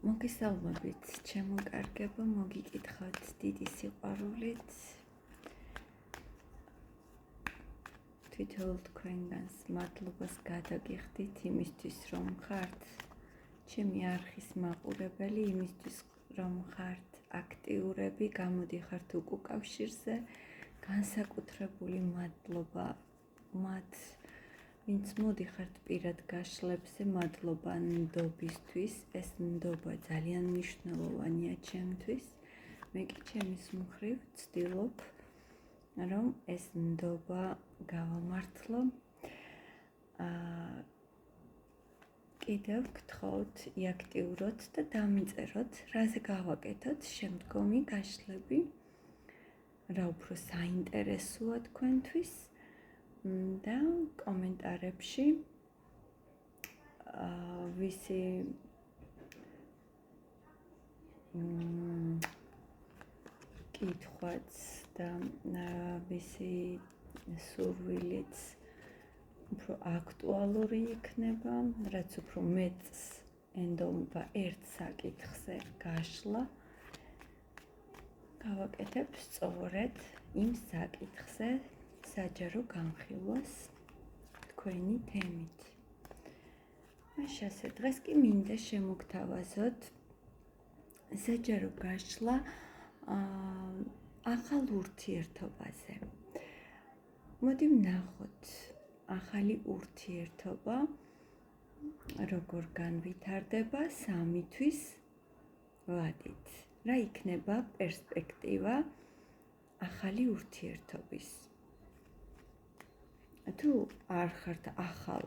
მოგესალმებით, ჩემო კარგებო, მოგიკითხავთ დიდი სიყვარულით. თვითონ თქვენგანს მადლობას გადაგიხდით იმისთვის, რომ ხართ ჩემი არხის მაყურებელი, იმისთვის, რომ ხართ აქტიურები, გამოდიხართ უკავშირზე. განსაკუთრებული მადლობა მათ, ვინც მოდიხართ პირად გაშლებზე, მადლობა ნდობისთვის. ეს ნდობა ძალიან მნიშვნელოვანია ჩემთვის. მე კი ჩემის მხრივ ვცდილობ, რომ ეს ნდობა გავამართლო. კიდევ გთხოვთ იაქტიუროთ და დამიწეროთ, რაზე გავაკეთოთ შემდგომი გაშლები, რა უფრო საინტერესოა თქვენთვის. და კომენტარებში ვისი კითხვაც და ვისი სურვილიც უფრო აქტუალური იქნება, რაც უფრო მეტს ენდობა ერთ საკითხზე გაშლა, გავაკეთებ სწორედ იმ საკითხზე საჯარო განხილვას თქვენი თემით. მაშასე დღეს კი მინდა შემოგთავაზოთ საჯარო გაშლა ახალ ურთიერთობაზე. მოდი ვნახოთ ახალი ურთიერთობა როგორ განვითარდება 3 თვის ვადით. რა იქნება პერსპექტივა ახალი ურთიერთობის? თუ არ ხართ ახალ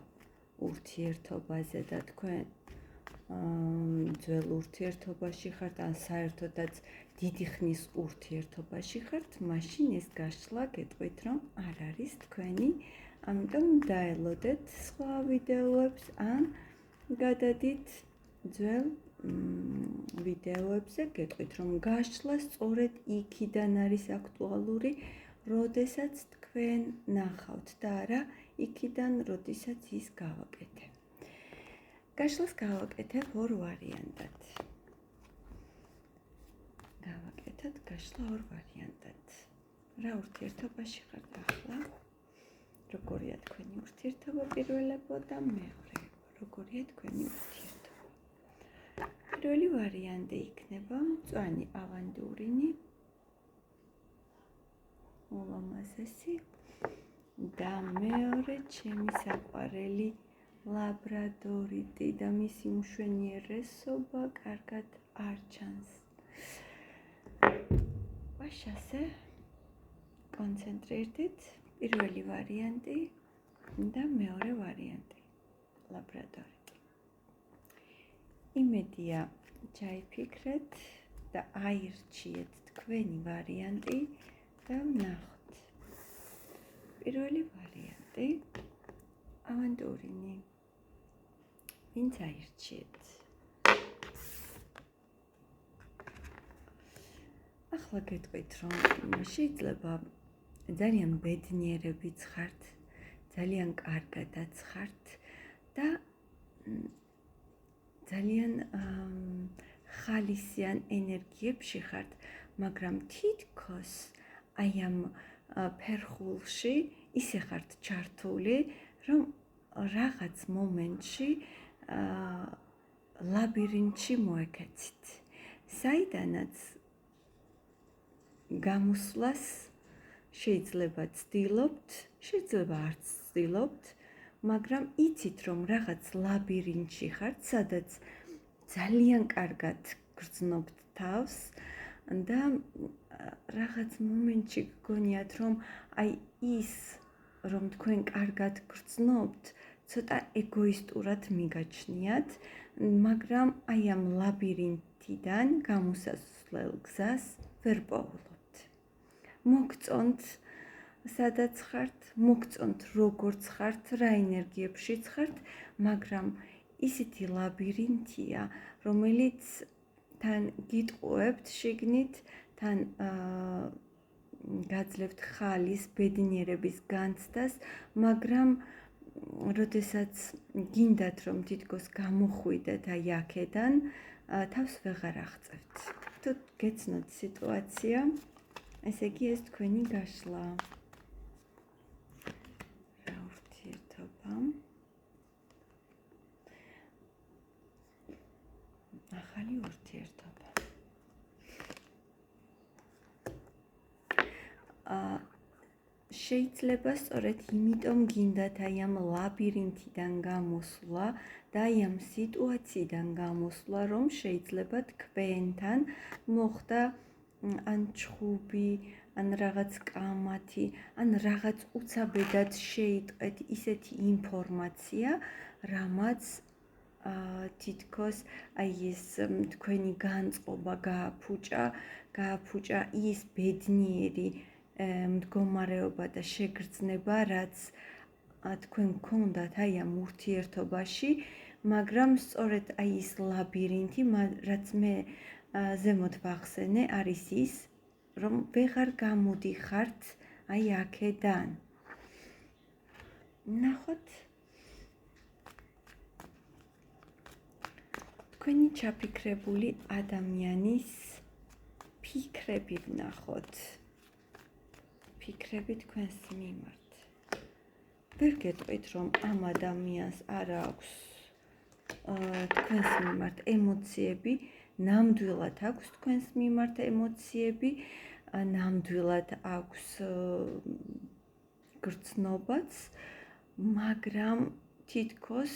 ურთიერთობაზე და თქვენ ძველ ურთიერთობაში ხართ, ან საერთოდაც დიდი ხნის ურთიერთობაში ხართ, მაშინ ეს გაშლა გეტყვით, რომ არ არის თქვენი, ამიტომ დაელოდეთ სხვა ვიდეოებს, ან გადადით ძველ ვიდეოებზე, გეტყვით, რომ გაშლა სწორედ იქიდან არის აქტუალური, როდესაც თქვენ ნახავთ და არა იქიდან, როდესაც ის გავაკეთე. გაშლას გავაკეთებ ორ ვარიანტად. გავაკეთოთ გაშლა ორ ვარიანტად. რა ურთიერთობაში ხართ ახლა? როგორია თქვენი ურთიერთობა პირველებო და მეორე? როგორია თქვენი ურთიერთობა? პირველი ვარიანტი იქნება მწვანე ავანდურინი, ულამაზესი და მეორე ჩემი საყვარელი ლაბრადორიტი და მისი მშვენიერესობა კარგად არ ჩანს. ვაშასე კონცენტრირდით პირველი ვარიანტი და მეორე ვარიანტი ლაბრადორიტი. იმედია ჩაიფიქრეთ და აირჩიეთ თქვენი ვარიანტი და ვნახოთ. პირველი ვარიანტი ავანდურინი. ვინც აირჩიეთ? ახლა გეტყვით, რომ შეიძლება ძალიან ბედნიერებიც ხართ, ძალიან კარგადაც ხართ და ძალიან ხალისიან ენერგიებში ხართ, მაგრამ თითქოს აი ამ ფერხულში ისე ხართ ჩართული, რომ რაღაც მომენტში ლაბირინთში მოეკეცით, საიდანაც გამოსვლას შეიძლება ცდილობთ, შეიძლება არც ცდილობთ, მაგრამ იცით, რომ რაღაც ლაბირინთში ხართ, სადაც ძალიან კარგად გრძნობთ თავს და რაღაც მომენტში გგონიათ, რომ აი ის, რომ თქვენ კარგად გრძნობთ, ცოტა ეგოისტურად მიგაჩნიათ, მაგრამ აი ამ ლაბირინთიდან გამოსასვლელ გზას ვერ პოულობთ. მოგწონთ სადაც ხართ, მოგწონთ როგორც ხართ, რა ენერგიებშიც ხართ, მაგრამ ისეთი ლაბირინთია, რომელიც თან გიტყუებთ შიგნით, თან გაძლევთ ხალის, ბედნიერების განცდას, მაგრამ როდესაც გინდათ, რომ თითქოს გამოხვიდეთ აი აქედან, თავს ვეღარ აღწევთ. თუ გეცნოთ სიტუაცია, ესე იგი ეს თქვენი გაშლა. რა ურთიერთობა? ახალი ურთიერთობა. შეიძლება სწორედ იმიტომ გინდათ აი ამ ლაბირინთიდან გამოსვლა და აი ამ სიტუაციიდან გამოსვლა, რომ შეიძლება თქვენთან მოხდა ან ჩხუბი, ან რაღაც კამათი, ან რაღაც უცაბედად შეიტყვეთ ისეთი ინფორმაცია, რამაც თითქოს აი ეს თქვენი განწყობა გააფუჭა ის ბედნიერი მდგომარეობა და შეგრძნება, რაც თქვენ გქონდათ აი ამ ურთიერთობაში, მაგრამ სწორედ აი ის ლაბირინთი, რაც მე ზემოთ ვახსენე, არის ის, რომ ვეღარ გამოდიხართ აი აქედან. ნახოთ თქვენი ჩაფიქრებული ადამიანის ფიქრები ვნახოთ. ფიქრები თქვენს მიმართ. ვერ გეტყვით, რომ ამ ადამიანს არ აქვს თქვენს მიმართ ემოციები, ნამდვილად აქვს თქვენს მიმართ ემოციები, ნამდვილად აქვს გრძნობაც, მაგრამ თითქოს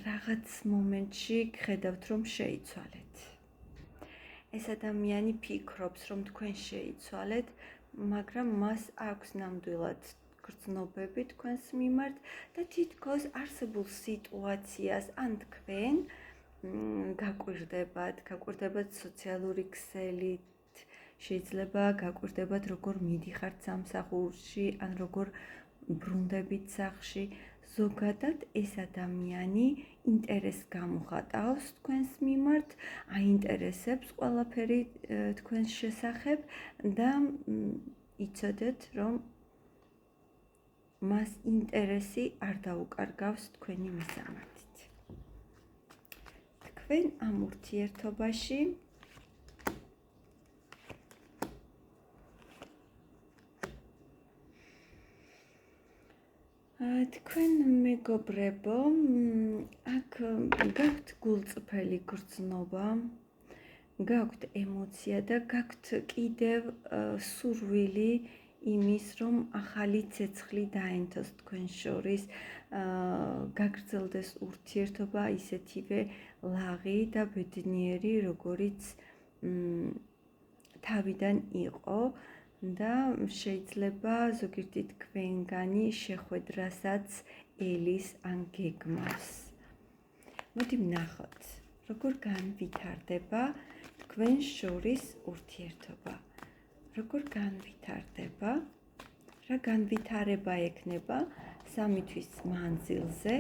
რაღაც მომენტში გხედავთ, რომ შეიცვალეთ. ეს ადამიანი ფიქრობს, რომ თქვენ შეიცვალეთ, მაგრამ მას აქვს ნამდვილად გრძნობები თქვენს მიმართ და თითქოს არსებულ სიტუაციას ან თქვენ გაკვირდებათ სოციალური ქსელით, შეიძლება გაკვირდებათ როგორ მიდიხართ სამსახურში, ან როგორ ბრუნდებით სახლში. ზოგადად ეს ადამიანი ინტერესს გამოხატავს თქვენს მიმართ, აინტერესებს ყველაფერი თქვენს შესახებ და იცოდეთ, რომ მას ინტერესი არ დაუკარგავს თქვენი მისამართით. თქვენ ამ ურთიერთობაში თქვენ მეგობრებო, აქ გაქვთ გულწრფელი გრძნობა, გაქვთ ემოცია და გაქვთ კიდევ სურვილი იმის, რომ ახალი ცეცხლი დაენთოს თქვენ შორის, გაგრძელდეს ურთიერთობა ისეთივე ლაღი და ბედნიერი, როგორიც თავიდან იყო. და შეიძლება ზოგიერთი თქვენგანი შეხვედრასაც ელის ან გეგმავს. მოდი ვნახოთ, როგორ განვითარდება თქვენ შორის ურთიერთობა. როგორ განვითარდება, რა განვითარება ექნება 3 თვის მანძილზე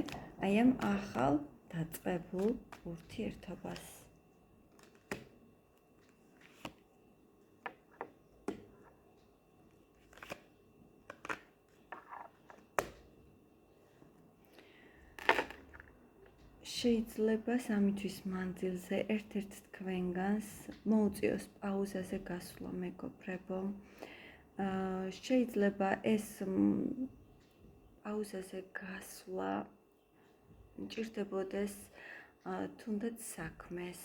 აი ამ ახალ დაწყებულ ურთიერთობას. შეიძლება 3 თვის მანძილზე ერთ-ერთ თქვენგანს მოუწიოს პაუზაზე გასვლა, მეგობრებო. შეიძლება ეს პაუზაზე გასვლა მჭირდებოდეს თუნდაც საქმეს.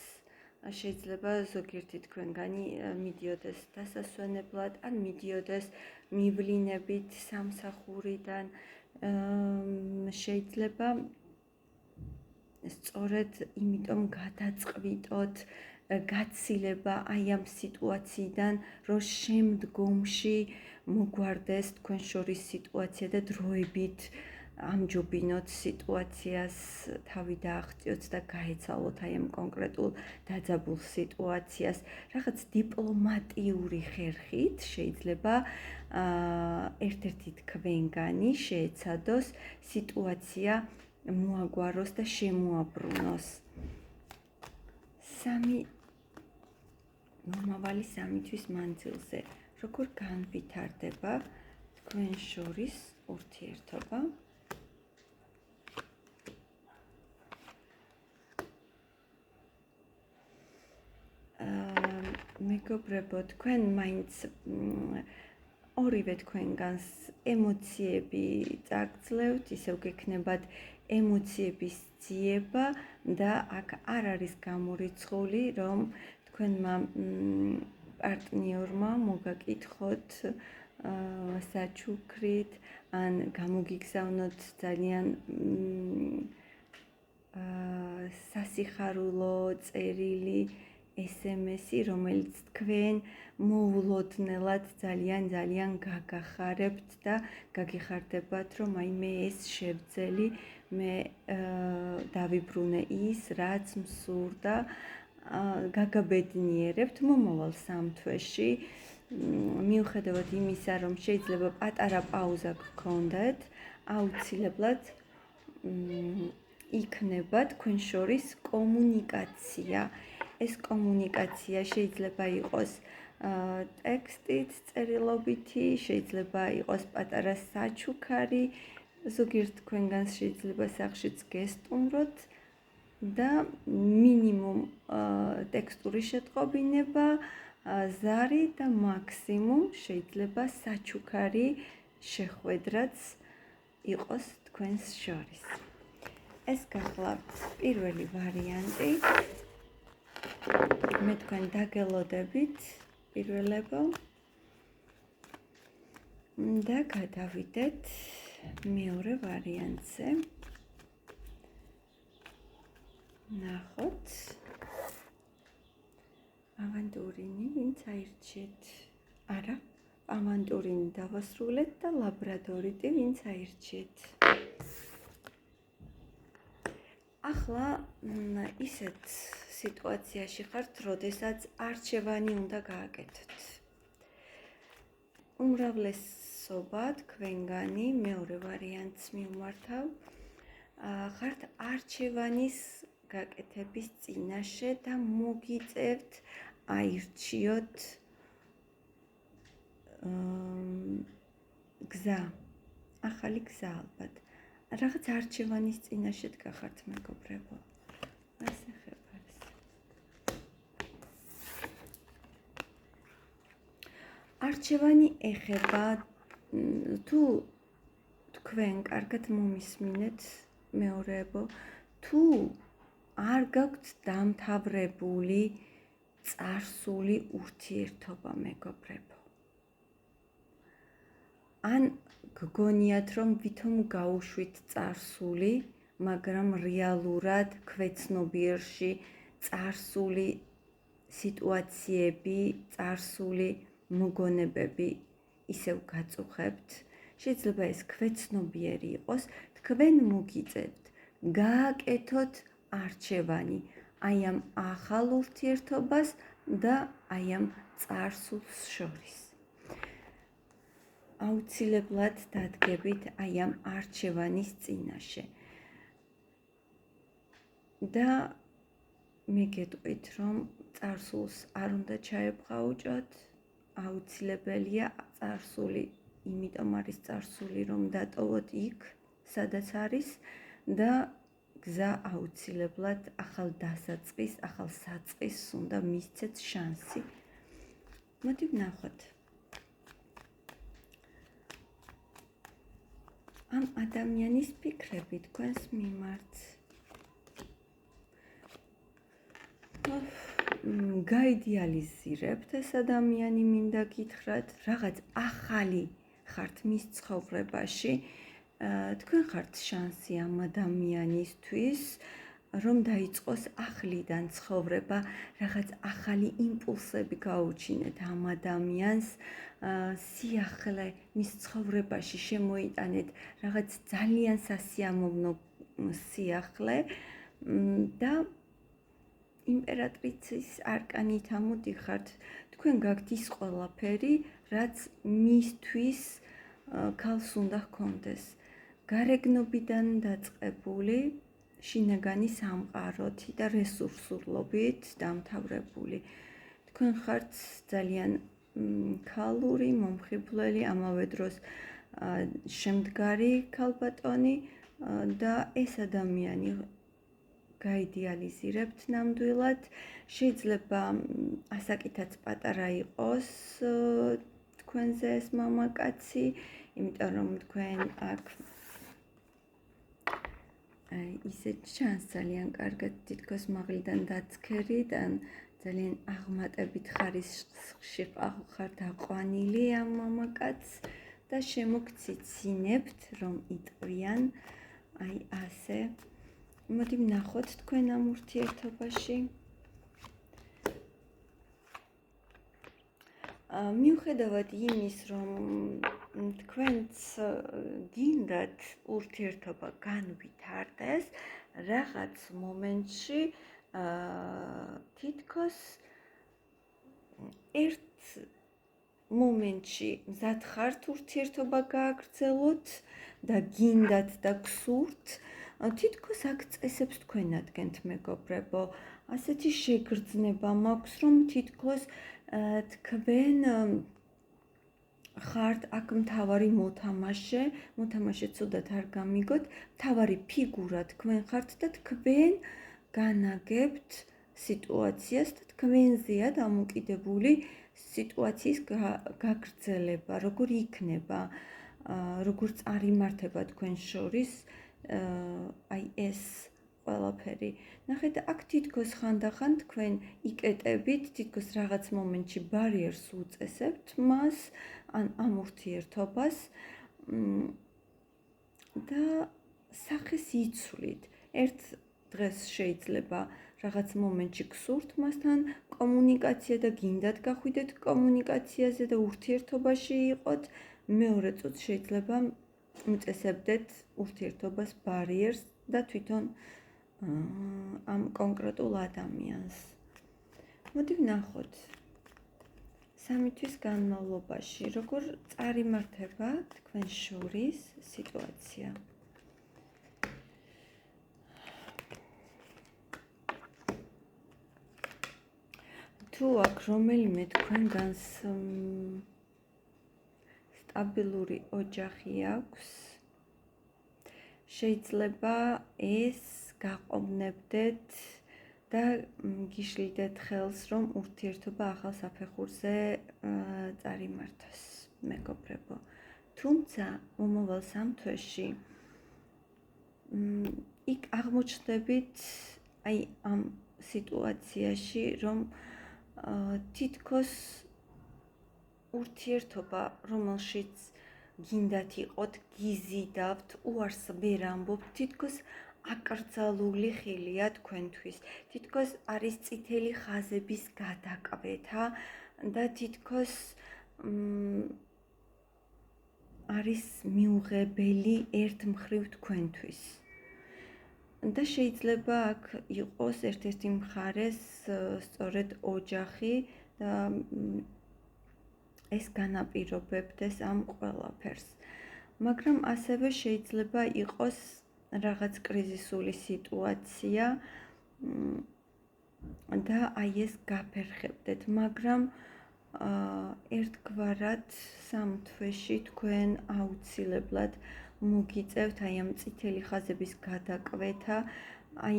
შეიძლება ზოგიერთი თქვენგანი მიდიოდეს დასასვენებლად, ან მიდიოდეს მივლინებით სამსახურიდან. შეიძლება სწორედ იმიტომ გადაწყვიტოთ გაცილება აი ამ სიტუაციიდან, რომ შემდგომში მოგვარდეს თქვენ შორის სიტუაცია და დროებით ამჯობინოთ სიტუაციას, თავი დააღწიოთ და გაეცალოთ აი ამ კონკრეტულ დაძაბულ სიტუაციას. რაღაც დიპლომატიური ხერხით შეიძლება ერთ-ერთი თქვენგანი შეეცადოს სიტუაცია მოაგვაროს და შემოაბრუნოს. მომავალი 3 თვის მანძილზე როგორ განვითარდება თქვენ შორის ურთიერთობა? მეგობრებო, თქვენ მაინც ორივე თქვენგანს ემოციები წაგძლევთ, ისევ გექნებათ ემოციების ძიება და აქ არ არის გამორიცხული, რომ თქვენმა პარტნიორმა მოგაკითხოთ საჩუქრით ან გამოგიგზავნოთ ძალიან სასიხარულო წერილი SMS-ი, რომელიც თქვენ მოულოდნელად ძალიან გაგახარებთ და გაგიხარდებათ, რომ აი მე ეს შევძელი, მე დავიბრუნე ის, რაც მსურდა, გაგაბედნიერებთ მომავალ 3 თვეში. მიუხედავად იმისა, რომ შეიძლება პატარა პაუზა გქონდეთ, აუცილებლად იქნება თქვენ შორის კომუნიკაცია. ეს კომუნიკაცია შეიძლება იყოს ტექსტით, წერილობითი, შეიძლება იყოს პატარა საჩუქარი, ზოგიერთ თქვენგანს შეიძლება სახშიც გესტუმროთ და მინიმუმ ტექსტური შეტყობინება, ზარი და მაქსიმუმ შეიძლება საჩუქარი შეხვედრაც იყოს თქვენს შორის. ეს გახლავთ პირველი ვარიანტი. მე თქვენ დაგელოდებით პირველებო და გადავიდეთ მეორე ვარიანტზე. ნახოთ ავანტურინი ვინც აირჩიეთ. არა, ავანტურინი დავასრულეთ და ლაბრადორიტი ვინც აირჩიეთ. ახლა ისეთ სიტუაციაში ხართ, როდესაც არჩევანი უნდა გააკეთოთ. უმრავლესობა თქვენგანი მეორე ვარიანტს მივმართავ, ხართ არჩევანის გაკეთების წინაშე და მოგიწევთ აირჩიოთ გზა, ახალი გზა ალბათ. რაღაც არჩევანის წინაშე დგახართ მეგობრებო. ასე ხება ეს. არჩევანი ეხება თუ თქვენ კარგად მომისმინეთ მეორეებო, თუ არ გაქვთ დამთავრებული წარსული ურთიერთობა მეგობრებო. ან გგონიათ, რომ ვითომ გაუშვით წარსული, მაგრამ რეალურად ქვეცნობიერში წარსული სიტუაციები, წარსული მოგონებები ისევ გაწუხებთ. შეიძლება ეს ქვეცნობიერი იყოს, თქვენ მოგიწევთ გააკეთოთ არჩევანი აი ამ ახალ ურთიერთობას და აი ამ წარსულს შორის. აუცილებლად დადგებით აი ამ არჩევანის წინაშე. და მე გეტყვით, რომ წარსულს არ უნდა ჩაებღაუჭოთ, აუცილებელია წარსული, იმიტომ არის წარსული, რომ დატოვოთ იქ, სადაც არის და გზა აუცილებლად ახალ დასაწყის, ახალ საწყისს უნდა მისცეთ შანსი. მოდი ვნახოთ. ამ ადამიანის ფიქრები თქვენს მიმართ. გაიდეალიზირებთ ეს ადამიანი, მინდა გითხრათ, რაღაც ახალი ხართ მის ცხოვრებაში. თქვენ ხართ შანსი ამ ადამიანისთვის, რომ დაიწყოს ახლიდან ცხოვრება, რაღაც ახალი იმპულსები გაუჩინეთ ამ ადამიანს, სიახლე მის ცხოვრებაში შემოიტანეთ რაღაც ძალიან სასიამოვნო სიახლე და იმპერატრიცის არკანით ამოდიხართ. თქვენ გაქვთ ის ყველაფერი, რაც მისთვის ქალს უნდა ჰქონდეს. გარეგნობიდან დაწყებული, შინაგანი სამყაროთი და რესურსულობით დამთავრებული. თქვენ ხართ ძალიან ქალური, მომხიბვლელი, ამავე დროს შემდგარი ქალბატონი და ეს ადამიანი გაიდეალიზირებთ ნამდვილად. შეიძლება ასაკითაც პატარა იყოს თქვენზე ეს მამაკაცი, იმიტომ რომ თქვენ აქ ისე ჩანს ძალიან კარგად თითქოს მაღლიდან დაცქერიდან ძალიან აღმატებით ხარისხში ხართ აყვანილი ამ მამაკაცს და შემოგციცინებთ რომ იტყვიან აი ასე. მოდი ვნახოთ თქვენ ამ ურთიერთობაში. მიუხედავად იმის, რომ თქვენც გინდათ ურთიერთობა განვითარდეს, რაღაც მომენტში თითქოს ერთ მომენტში მზად ხართ ურთიერთობა გააგრძელოთ და გინდათ და გსურთ, თითქოს აქ წესებს თქვენ ადგენთ მეგობრებო. ასეთი შეგრძნება მაქვს, რომ თითქოს თქვენ ხართ აქ მთავარი მოთამაშე ცუდად არ გამიგოთ, მთავარი ფიგურა თქვენ ხართ და თქვენ განაგებთ სიტუაციას და თქვენზეა დამოკიდებული სიტუაციის გაგრძელება, როგორ იქნება, როგორ წარიმართება თქვენ შორის აი ეს ყველაფერი. ნახეთ, აქ თითქოს ხანდახან თქვენ იკეტებით, თითქოს რაღაც მომენტში ბარიერს უწესებთ მას, ამ ურთიერთობას და სახეს იცვლით. ერთ დღეს შეიძლება რაღაც მომენტში გსურთ მასთან კომუნიკაცია და გინდათ გახვიდეთ კომუნიკაციაზე და ურთიერთობაში იყოთ. მეორე წუთს შეიძლება უწესებდეთ ურთიერთობას ბარიერს და თვითონ ამ კონკრეტულ ადამიანს. მოდი ვნახოთ 3 თვის განმავლობაში როგორ წარიმართება თქვენ შორის სიტუაცია. თუ აქ რომელიმე თქვენგანს სტაბილური ოჯახი აქვს, შეიძლება ეს გაყოვნებდეთ და გიშლიდეთ ხელს, რომ ურთიერთობა ახალ საფეხურზე წარიმართოს, მეგობრებო. თუმცა მომავალ 3 თვეში იქ აღმოჩნდებით აი ამ სიტუაციაში, რომ თითქოს ურთიერთობა, რომელშიც გინდათ იყოთ, გიზიდავთ, უარს ვერ ამბობთ, თითქოს აკრძალული ხილია თქვენთვის. თითქოს არის წითელი ხაზების გადაკვეთა და თითქოს არის მიუღებელი ერთ მხრივ თქვენთვის. და შეიძლება აქ იყოს ერთ-ერთი მხარეს სწორედ ოჯახი და ეს განაპირობებდეს ამ ყველაფერს. მაგრამ ასევე შეიძლება იყოს რაღაც კრიზისული სიტუაცია და აი ეს გაფერხებდეთ, მაგრამ ერთგვარად 3 თვეში თქვენ აუცილებლად მოგიწევთ აი ამ წითელი ხაზების გადაკვეთა, აი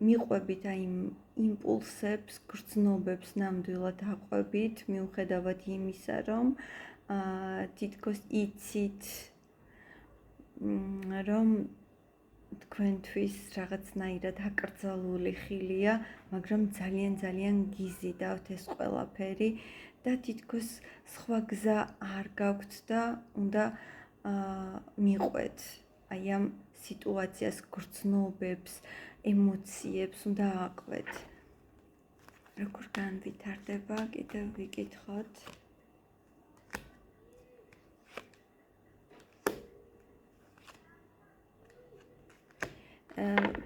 მიყვებით აი იმპულსებს, გრძნობებს ნამდვილად აყვებით, მიუხედავად იმისა, რომ თითქოს იცით, რომ თქვენთვის რაღაცნაირად აკრძალული ხილია, მაგრამ ძალიან გიზიდავთ ეს ყველაფერი და თითქოს სხვა გზა არ გაქვთ და უნდა მიყვეთ აი ამ სიტუაციას, გრძნობებს, ემოციებს უნდა აყვეთ. როგორ განვითარდება, კიდევ ვიკითხოთ.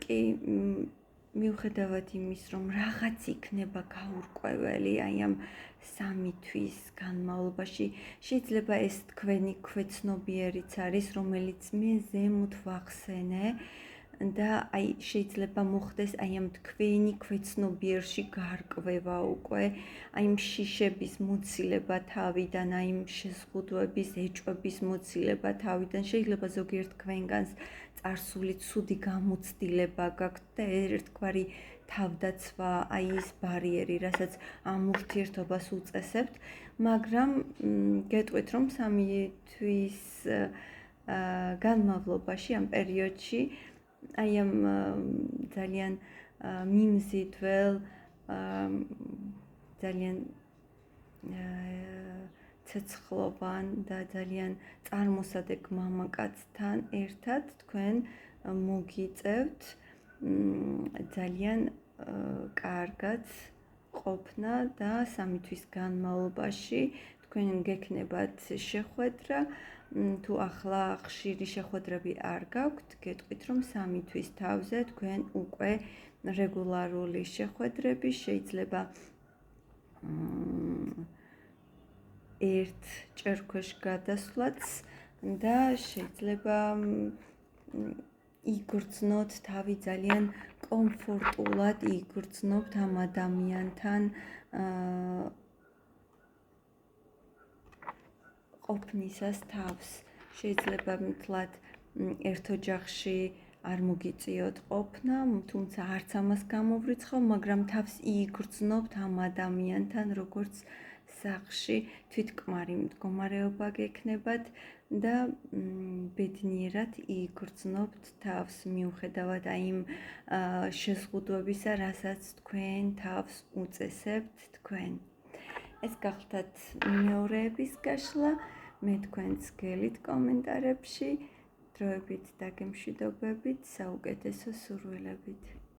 კი მიუხედავად იმის, რომ რაღაც იქნება გაურკვეველი აი ამ 3 თვის განმავლობაში, შეიძლება ეს თქვენი ქვეცნობიერიც არის, რომელიც მე ზემოთ ვახსენე და აი შეიძლება მოხდეს აი ამ თქვენი ქვეცნობიერში გარკვევა უკვე, აი ამ შიშების მოცილება თავიდან, აი ამ შეზღუდვების, ეჭვების მოცილება თავიდან, შეიძლება ზოგიერთ თქვენგანს წარსული ცუდი გამოცდილება გაქვთ და ერთგვარი თავდაცვა, აი ის ბარიერი, რასაც ამ ურთიერთობას უწესებთ, მაგრამ გეტყვით, რომ 3 თვის განმავლობაში, ამ პერიოდში აი ამ ძალიან მიმზიდველ, ძალიან ცეცხლოვან და ძალიან წარმოსადეგ მამაკაცთან ერთად თქვენ მოგიწევთ ძალიან კარგად ყოფნა და 3 თვის განმავლობაში თქვენ გექნებათ შეხვედრა. თუ ახლა ხშირი შეხვედრები არ გაქვთ, გეტყვით, რომ 3 თვის თავზე თქვენ უკვე რეგულარული შეხვედრები შეიძლება ერთ ჭერქვეშ გადასვლაც და შეიძლება იგრძნოთ თავი ძალიან კომფორტულად, იგრძნობთ ამ ადამიანთან ყოფნისას თავს. შეიძლება მთლად ერთ ოჯახში არ მოგიწიოთ ყოფნა, თუმცა არც ამას გამოვრიცხავ, მაგრამ თავს იგრძნობთ ამ ადამიანთან, როგორც სახლში თვითკმარი მდგომარეობა გექნებათ და ბედნიერად იგრძნობთ თავს მიუხედავად აი იმ შეზღუდვებისა, რასაც თქვენ თავს უწესებთ თქვენ. ეს გახლდათ მეორეების გაშლა. მე თქვენს გელით კომენტარებში დროებით დაგემშვიდობებით, საუკეთესო სურვილებით.